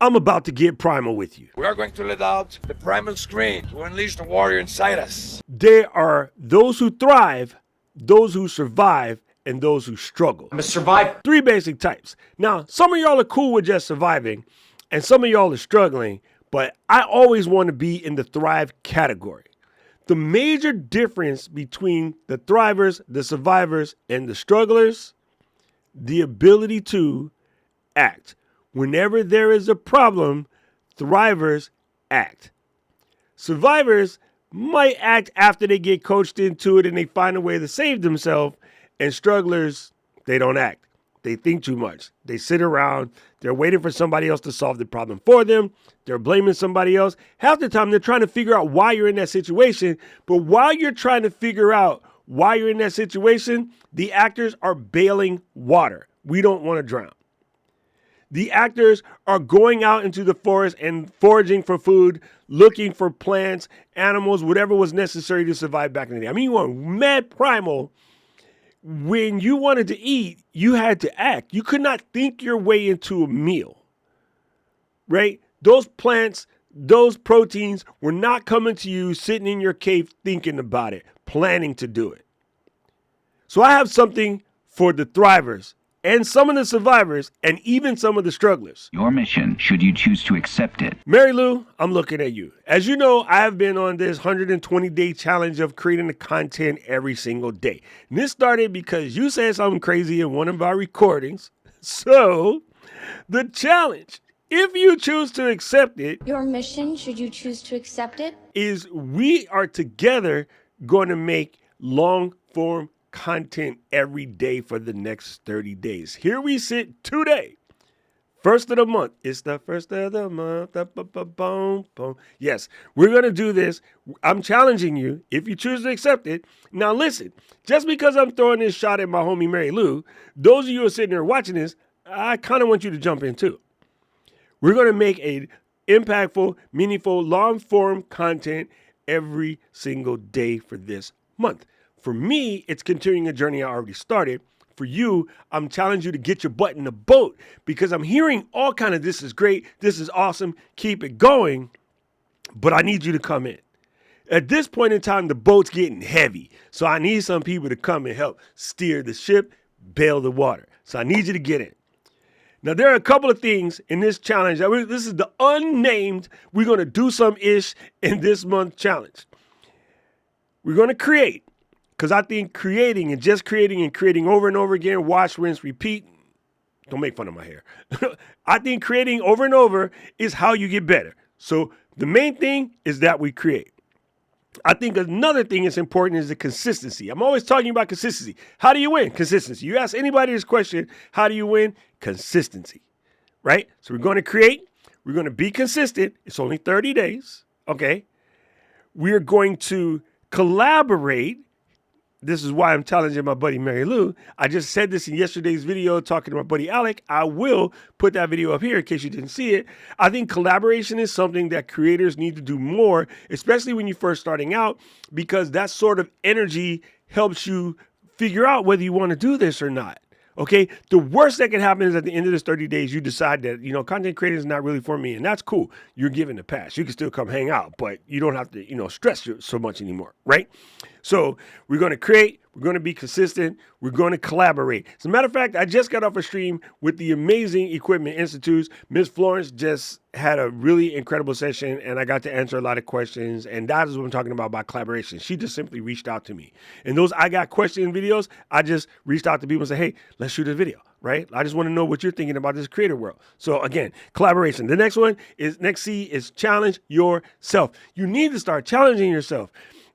I'm about to get primal with you. We are going to let out the primal screen to unleash the warrior inside us. There are those who thrive, those who survive, and those who struggle. I'm a survivor. 3 basic types. Now, some of y'all are cool with just surviving, and some of y'all are struggling, but I always want to be in the thrive category. The major difference between the thrivers, the survivors, and the strugglers, the ability to act. Whenever there is a problem, thrivers act. Survivors might act after they get coached into it and they find a way to save themselves, and strugglers, they don't act. They think too much. They sit around. They're waiting for somebody else to solve the problem for them. They're blaming somebody else. Half the time, they're trying to figure out why you're in that situation. But while you're trying to figure out why you're in that situation, the actors are bailing water. We don't want to drown. The actors are going out into the forest and foraging for food, looking for plants, animals, whatever was necessary to survive back in the day. I mean, you were mad primal. When you wanted to eat, you had to act. You could not think your way into a meal, right? Those plants, those proteins were not coming to you sitting in your cave thinking about it, planning to do it. So I have something for the thrivers and some of the survivors and even some of the strugglers. Your mission, should you choose to accept it. Mary Lou, I'm looking at you. As you know, I have been on this 120-day challenge of creating the content every single day. And this started because you said something crazy in one of our recordings. So, the challenge, if you choose to accept it, your mission, should you choose to accept it, is we are together going to make long-form content every day for the next 30 days. Here we sit today. First of the month. It's the first of the month. Boom, boom. Yes, we're going to do this. I'm challenging you if you choose to accept it. Now listen, just because I'm throwing this shot at my homie Mary Lou, those of you who are sitting there watching this, I kind of want you to jump in too. We're going to make a impactful, meaningful, long-form content every single day for this month. For me, it's continuing a journey I already started. For you, I'm challenging you to get your butt in the boat because I'm hearing all kind of this is great, this is awesome, keep it going, but I need you to come in. At this point in time, the boat's getting heavy, so I need some people to come and help steer the ship, bail the water. So I need you to get in. Now, there are a couple of things in this challenge. This is the unnamed, we're going to do some ish in this month challenge. We're going to create. Because I think creating and just creating and creating over and over again, wash, rinse, repeat. Don't make fun of my hair. I think creating over and over is how you get better. So the main thing is that we create. I think another thing that's important is the consistency. I'm always talking about consistency. How do you win? Consistency. You ask anybody this question, how do you win? Consistency, right? So we're going to create. We're going to be consistent. It's only 30 days, okay? We're going to collaborate. This is why I'm challenging my buddy Mary Lou. I just said this in yesterday's video talking to my buddy Alec. I will put that video up here in case you didn't see it. I think collaboration is something that creators need to do more, especially when you're first starting out, because that sort of energy helps you figure out whether you want to do this or not. Okay, the worst that can happen is at the end of this 30 days, you decide that, content creating is not really for me. And that's cool. You're given a pass. You can still come hang out, but you don't have to, stress so much anymore, right? So we're going to create. We're going to be consistent. We're going to collaborate. As a matter of fact, I just got off a stream with the amazing Equipment Institutes. Ms. Florence just had a really incredible session, and I got to answer a lot of questions. And that is what I'm talking about collaboration. She just simply reached out to me. And those I got question videos, I just reached out to people and said, hey, let's shoot a video, right? I just want to know what you're thinking about this creator world. So again, collaboration. The next one is, next C is challenge yourself. You need to start challenging yourself.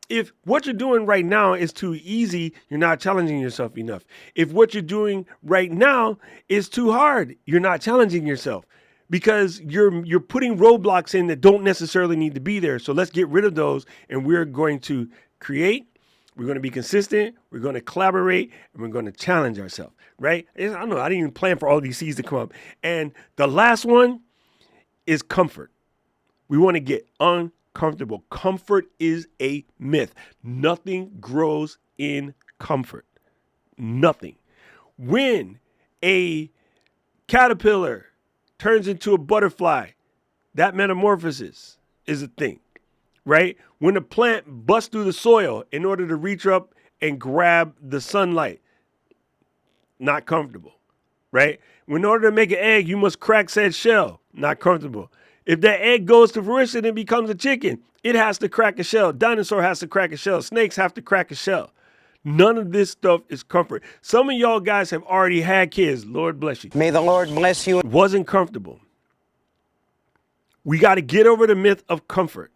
If what you're doing right now is too easy, you're not challenging yourself enough. If what you're doing right now is too hard, you're not challenging yourself because you're putting roadblocks in that don't necessarily need to be there. So let's get rid of those, and we're going to create. We're going to be consistent. We're going to collaborate, and we're going to challenge ourselves, right? I don't know. I didn't even plan for all these C's to come up. And the last one is comfort. We want to get uncomfortable. Comfort is a myth. Nothing grows in comfort. Nothing. When a caterpillar turns into a butterfly. That metamorphosis is a thing, right? When a plant busts through the soil in order to reach up and grab the sunlight, not comfortable, right? In order to make an egg, you must crack said shell, not comfortable. If that egg goes to fruition and becomes a chicken, it has to crack a shell. Dinosaur has to crack a shell. Snakes have to crack a shell. None of this stuff is comfort. Some of y'all guys have already had kids. Lord bless you. May the Lord bless you. It wasn't comfortable. We got to get over the myth of comfort.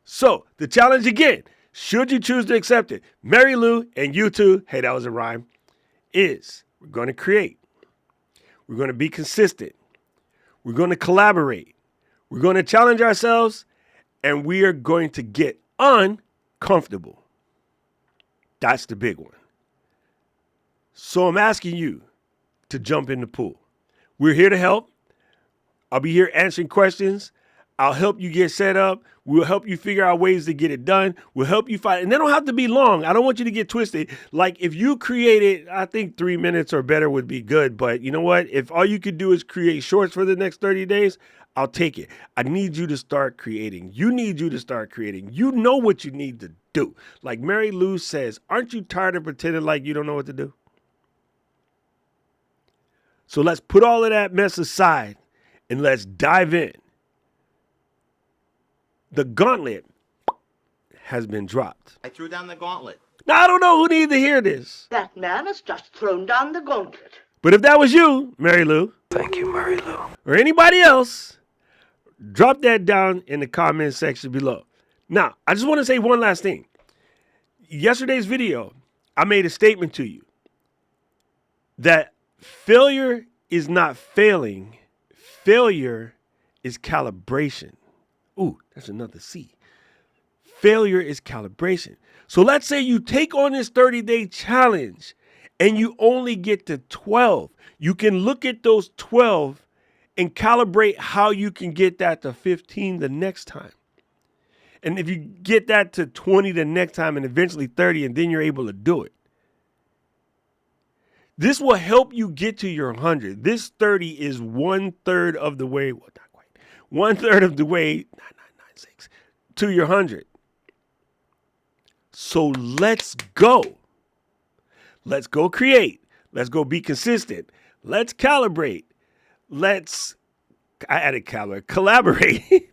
So the challenge again, should you choose to accept it, Mary Lou and you too, hey, that was a rhyme, is we're going to create. We're going to be consistent. We're going to collaborate. We're going to challenge ourselves, and we are going to get uncomfortable. That's the big one. So I'm asking you to jump in the pool. We're here to help. I'll be here answering questions. I'll help you get set up. We'll help you figure out ways to get it done. We'll help you find, and they don't have to be long. I don't want you to get twisted. Like if you created, I think 3 minutes or better would be good. But you know what? If all you could do is create shorts for the next 30 days, I'll take it. I need you to start creating. You need you to start creating. You know what you need to do. Like Mary Lou says, aren't you tired of pretending like you don't know what to do? So let's put all of that mess aside and let's dive in. The gauntlet has been dropped. I threw down the gauntlet. Now, I don't know who needs to hear this. That man has just thrown down the gauntlet. But if that was you, Mary Lou. Thank you, Mary Lou. Or anybody else, drop that down in the comment section below. Now, I just want to say one last thing. Yesterday's video, I made a statement to you that failure is not failing. Failure is calibration. Ooh, that's another C. Failure is calibration. So let's say you take on this 30-day challenge and you only get to 12. You can look at those 12 and calibrate how you can get that to 15 the next time. And if you get that to 20 the next time and eventually 30, and then you're able to do it. This will help you get to your 100. This 30 is 1/3 of the way, well, not quite, 1/3 of the way, 9996, to your 100. So let's go. Let's go create. Let's go be consistent. Let's calibrate. I added calibrate, collaborate.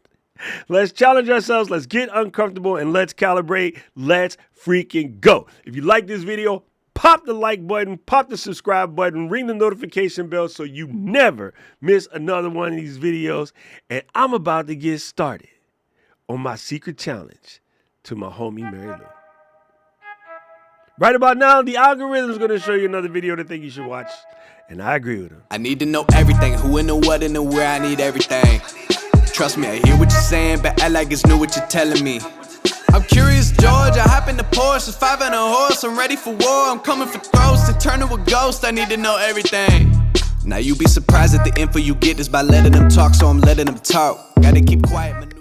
Let's challenge ourselves. Let's get uncomfortable and let's calibrate. Let's freaking go. If you like this video, pop the like button, pop the subscribe button, ring the notification bell so you never miss another one of these videos. And I'm about to get started on my secret challenge to my homie Mary Lou. Right about now, the algorithm is going to show you another video that I think you should watch. And I agree with him. I need to know everything, who and the what and the where, I need everything. Trust me, I hear what you're saying, but act like it's new what you're telling me. I'm curious, George, I hop in the Porsche, 5 and a horse, I'm ready for war, I'm coming for throats, to turn to a ghost, I need to know everything. Now you be surprised at the info you get is by letting them talk, so I'm letting them talk. Gotta keep quiet.